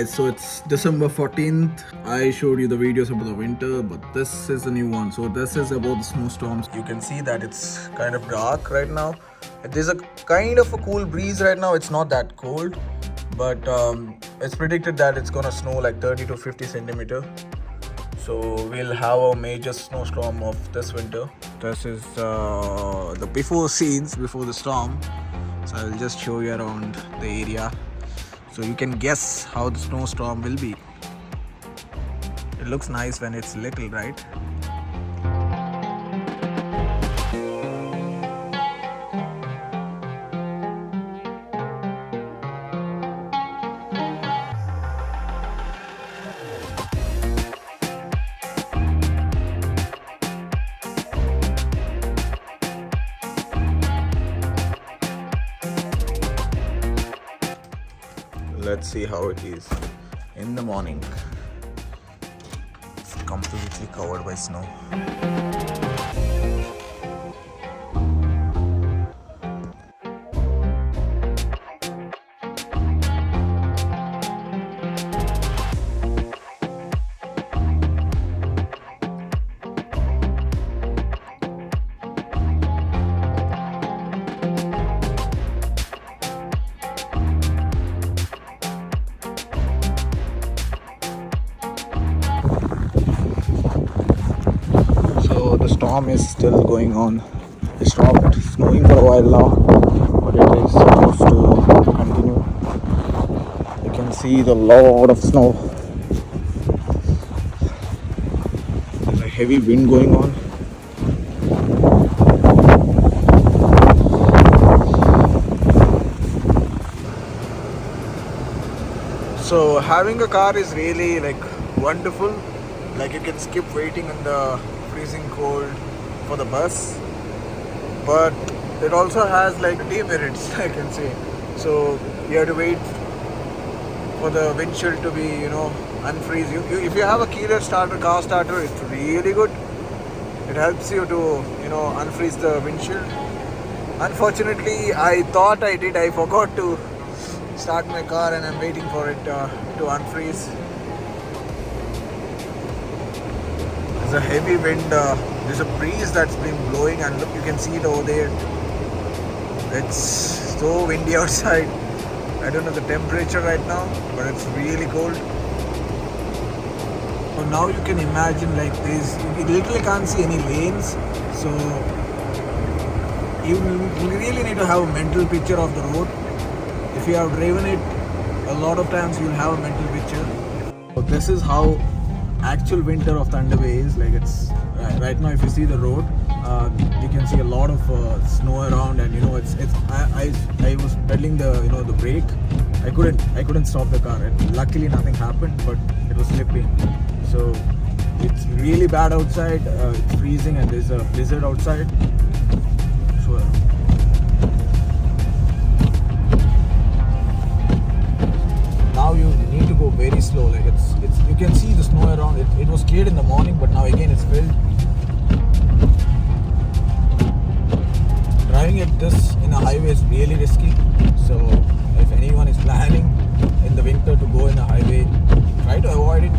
guys, so it's December 14th. I showed you the videos about the winter, but this is a new one. So this is about the snowstorms. You can see that it's kind of dark right now. There's a kind of a cool breeze right now. It's not that cold, but it's predicted that it's gonna snow like 30 to 50 centimeter. So we'll have a major snowstorm of this winter. This is the before scenes before the storm. So I'll just show you around the area, so you can guess how the snowstorm will be. It looks nice when it's little, right? Let's see how it is in the morning. It's completely covered by snow. The storm is still going on. It stopped snowing for a while now, but it is supposed to continue. You can see the lot of snow. There's a heavy wind going on. So having a car is really like wonderful. Like you can skip waiting in the freezing cold for the bus, but it also has like demerits, I can say. So you have to wait for the windshield to be, unfreeze. If you have a keyless starter, car starter, it's really good. It helps you to, unfreeze the windshield. Unfortunately, I thought I did. I forgot to start my car, and I'm waiting for it to unfreeze. There's a heavy wind, there's a breeze that's been blowing, and look, you can see it over there. It's so windy outside. I don't know the temperature right now, but it's really cold. So now you can imagine like this, you literally can't see any lanes, so you really need to have a mental picture of the road. If you have driven it a lot of times, you'll have a mental picture. So this is how actual winter of Thunder Bay is. Like it's right now, if you see the road, you can see a lot of snow around, and I was pedaling the brake. I couldn't stop the car. Luckily nothing happened, but it was slipping. So it's really bad outside. It's freezing, and there's a blizzard outside. So now you need to go very slow. Like it's you can see the snow around. It was cleared in the morning, but now again it's filled. Driving at this in a highway is really risky. So if anyone is planning in the winter to go in a highway, try to avoid it.